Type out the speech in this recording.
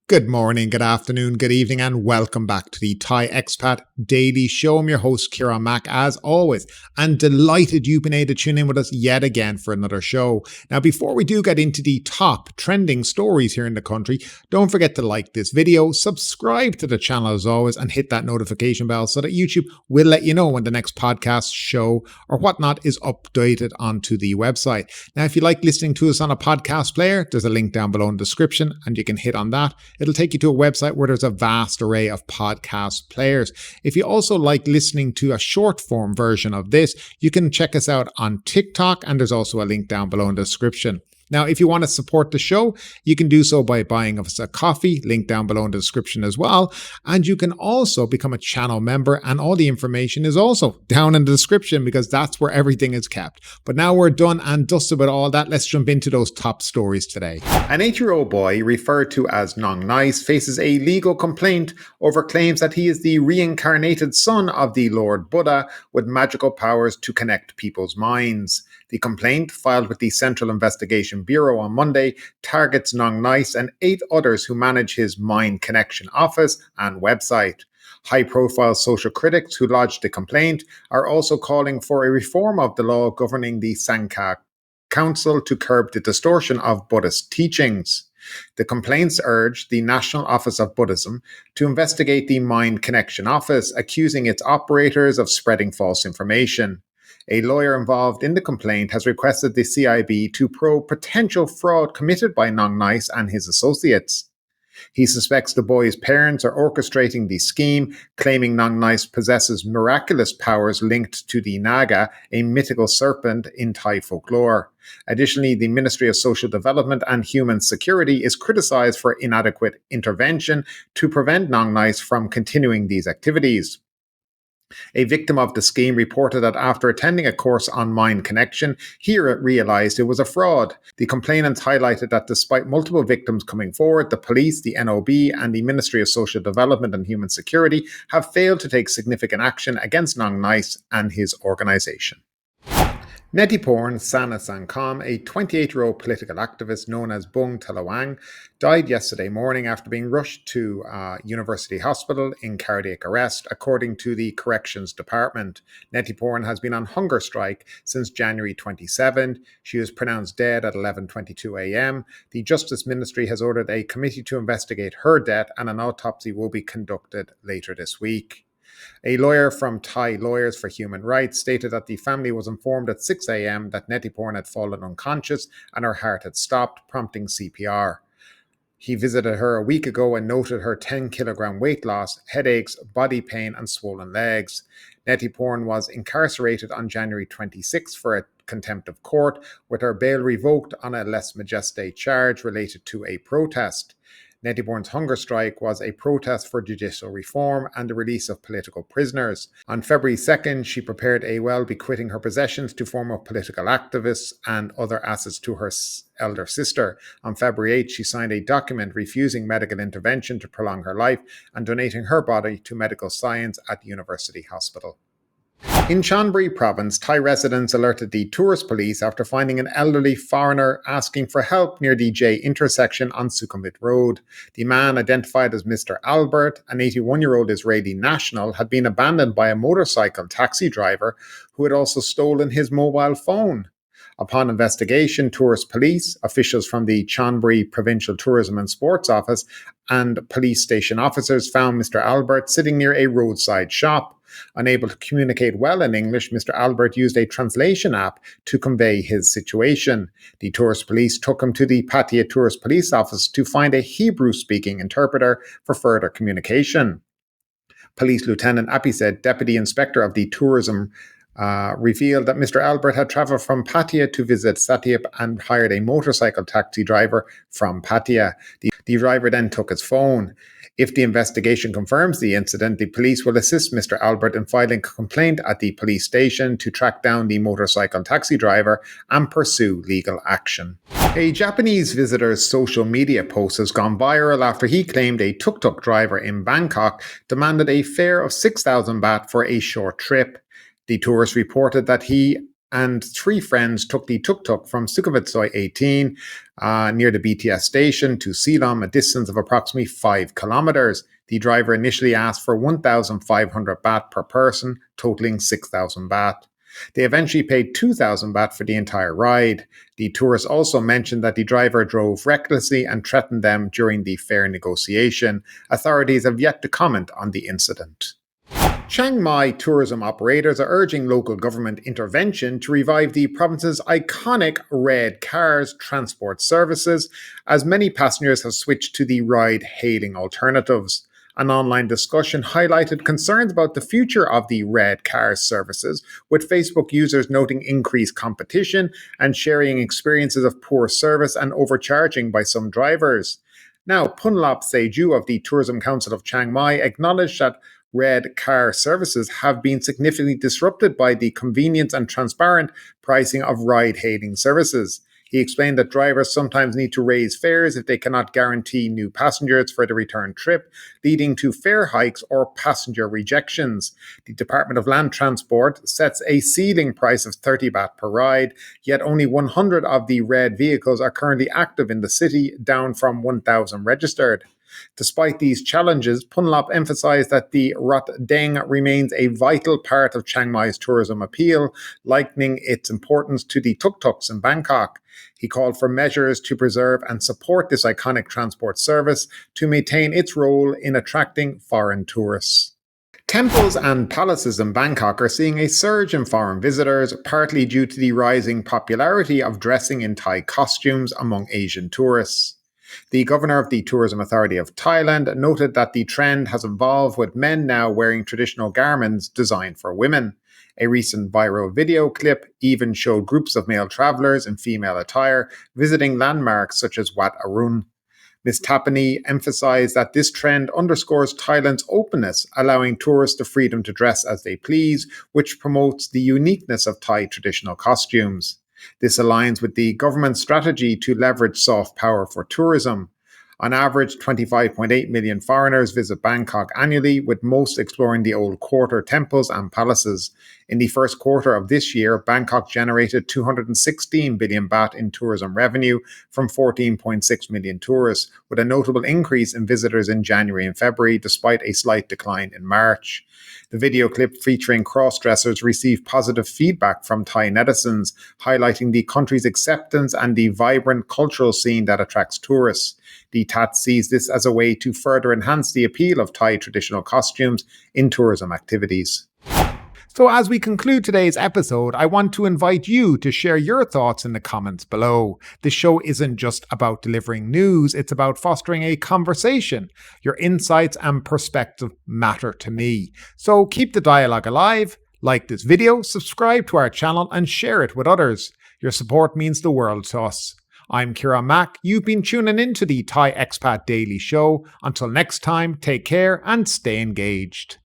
Good morning, good afternoon, good evening, and welcome back to the Thai Expat Daily Show. I'm your host, Kieran Mack, as always, and delighted you've been able to tune in with us yet again for another show. Now, before we do get into the top trending stories here in the country, don't forget to like this video, subscribe to the channel as always, and hit that notification bell so that YouTube will let you know when the next podcast, show, or whatnot is updated onto the website. Now, if you like listening to us on a podcast player, there's a link down below in the description, and you can hit on that. It'll take you to a website where there's a vast array of podcast players. If you also like listening to a short form version of this, you can check us out on TikTok, and there's also a link down below in the description. Now, if you want to support the show, you can do so by buying us a coffee, link down below in the description as well. And you can also become a channel member, and all the information is also down in the description because that's where everything is kept. But now we're done and dusted with all that. Let's jump into those top stories today. An 8-year-old boy referred to as Nong Nice faces a legal complaint over claims that he is the reincarnated son of the Lord Buddha with magical powers to connect people's minds. The complaint, filed with the Central Investigation Bureau on Monday, targets Nong Nice and 8 others who manage his Mind Connection office and website. High-profile social critics who lodged the complaint are also calling for a reform of the law governing the Sangha Council to curb the distortion of Buddhist teachings. The complaints urge the National Office of Buddhism to investigate the Mind Connection office, accusing its operators of spreading false information. A lawyer involved in the complaint has requested the CIB to probe potential fraud committed by Nong Nice and his associates. He suspects the boy's parents are orchestrating the scheme, claiming Nong Nice possesses miraculous powers linked to the Naga, a mythical serpent in Thai folklore. Additionally, the Ministry of Social Development and Human Security is criticized for inadequate intervention to prevent Nong Nice from continuing these activities. A victim of the scheme reported that after attending a course on Mind Connection, he realized it was a fraud. The complainants highlighted that despite multiple victims coming forward, the police, the NOB, and the Ministry of Social Development and Human Security have failed to take significant action against Nong Nice and his organization. Netiporn Sana Sangkom, a 28-year-old political activist known as Bung Talawang, died yesterday morning after being rushed to University Hospital in cardiac arrest, according to the Corrections Department. Netiporn has been on hunger strike since January 27. She was pronounced dead at 11:22 a.m. The Justice Ministry has ordered a committee to investigate her death, and an autopsy will be conducted later this week. A lawyer from Thai Lawyers for Human Rights stated that the family was informed at 6 a.m. that Netiporn had fallen unconscious and her heart had stopped, prompting CPR. He visited her a week ago and noted her 10-kilogram weight loss, headaches, body pain, and swollen legs. Netiporn was incarcerated on January 26 for a contempt of court, with her bail revoked on a lèse majesté charge related to a protest. Netiporn's hunger strike was a protest for judicial reform and the release of political prisoners. On February 2nd, she prepared a will bequeathing her possessions to former political activists and other assets to her elder sister. On February 8th, she signed a document refusing medical intervention to prolong her life and donating her body to medical science at the University Hospital. In Chonburi province, Thai residents alerted the tourist police after finding an elderly foreigner asking for help near the J intersection on Sukhumvit Road. The man, identified as Mr. Albert, an 81-year-old Israeli national, had been abandoned by a motorcycle taxi driver who had also stolen his mobile phone. Upon investigation, tourist police, officials from the Chonburi Provincial Tourism and Sports Office, and police station officers found Mr. Albert sitting near a roadside shop. Unable to communicate well in English, Mr. Albert used a translation app to convey his situation. The tourist police took him to the Pattaya Tourist Police Office to find a Hebrew-speaking interpreter for further communication. Police Lieutenant Apiset, Deputy Inspector of the Tourism, revealed that Mr. Albert had travelled from Pattaya to visit Satyap and hired a motorcycle taxi driver from Pattaya. The driver then took his phone. If the investigation confirms the incident, the police will assist Mr. Albert in filing a complaint at the police station to track down the motorcycle taxi driver and pursue legal action. A Japanese visitor's social media post has gone viral after he claimed a tuk-tuk driver in Bangkok demanded a fare of 6,000 baht for a short trip. The tourist reported that he and three friends took the tuk-tuk from Sukhumvit 18 near the BTS station to Silom, a distance of approximately 5 kilometers. The driver initially asked for 1,500 baht per person, totaling 6,000 baht. They eventually paid 2,000 baht for the entire ride. The tourist also mentioned that the driver drove recklessly and threatened them during the fare negotiation. Authorities have yet to comment on the incident. Chiang Mai tourism operators are urging local government intervention to revive the province's iconic Red Cars transport services, as many passengers have switched to the ride-hailing alternatives. An online discussion highlighted concerns about the future of the Red Cars services, with Facebook users noting increased competition and sharing experiences of poor service and overcharging by some drivers. Now, Punlap Seju of the Tourism Council of Chiang Mai acknowledged that Red Car services have been significantly disrupted by the convenience and transparent pricing of ride-hailing services. He explained that drivers sometimes need to raise fares if they cannot guarantee new passengers for the return trip, leading to fare hikes or passenger rejections. The Department of Land Transport sets a ceiling price of 30 baht per ride, yet only 100 of the red vehicles are currently active in the city, down from 1,000 registered. Despite these challenges, Punlap emphasized that the Rat Deng remains a vital part of Chiang Mai's tourism appeal, likening its importance to the tuk-tuks in Bangkok. He called for measures to preserve and support this iconic transport service to maintain its role in attracting foreign tourists. Temples and palaces in Bangkok are seeing a surge in foreign visitors, partly due to the rising popularity of dressing in Thai costumes among Asian tourists. The governor of the Tourism Authority of Thailand noted that the trend has evolved, with men now wearing traditional garments designed for women. A recent viral video clip even showed groups of male travelers in female attire visiting landmarks such as Wat Arun. Ms. Tapani emphasized that this trend underscores Thailand's openness, allowing tourists the freedom to dress as they please, which promotes the uniqueness of Thai traditional costumes. This aligns with the government's strategy to leverage soft power for tourism. On average, 25.8 million foreigners visit Bangkok annually, with most exploring the old quarter temples and palaces. In the first quarter of this year, Bangkok generated 216 billion baht in tourism revenue from 14.6 million tourists, with a notable increase in visitors in January and February, despite a slight decline in March. The video clip featuring cross-dressers received positive feedback from Thai netizens, highlighting the country's acceptance and the vibrant cultural scene that attracts tourists. The TAT sees this as a way to further enhance the appeal of Thai traditional costumes in tourism activities. So as we conclude today's episode, I want to invite you to share your thoughts in the comments below. This show isn't just about delivering news, it's about fostering a conversation. Your insights and perspective matter to me. So keep the dialogue alive, like this video, subscribe to our channel, and share it with others. Your support means the world to us. I'm Kieran Mack. You've been tuning into the Thai Expat Daily Show. Until next time, take care and stay engaged.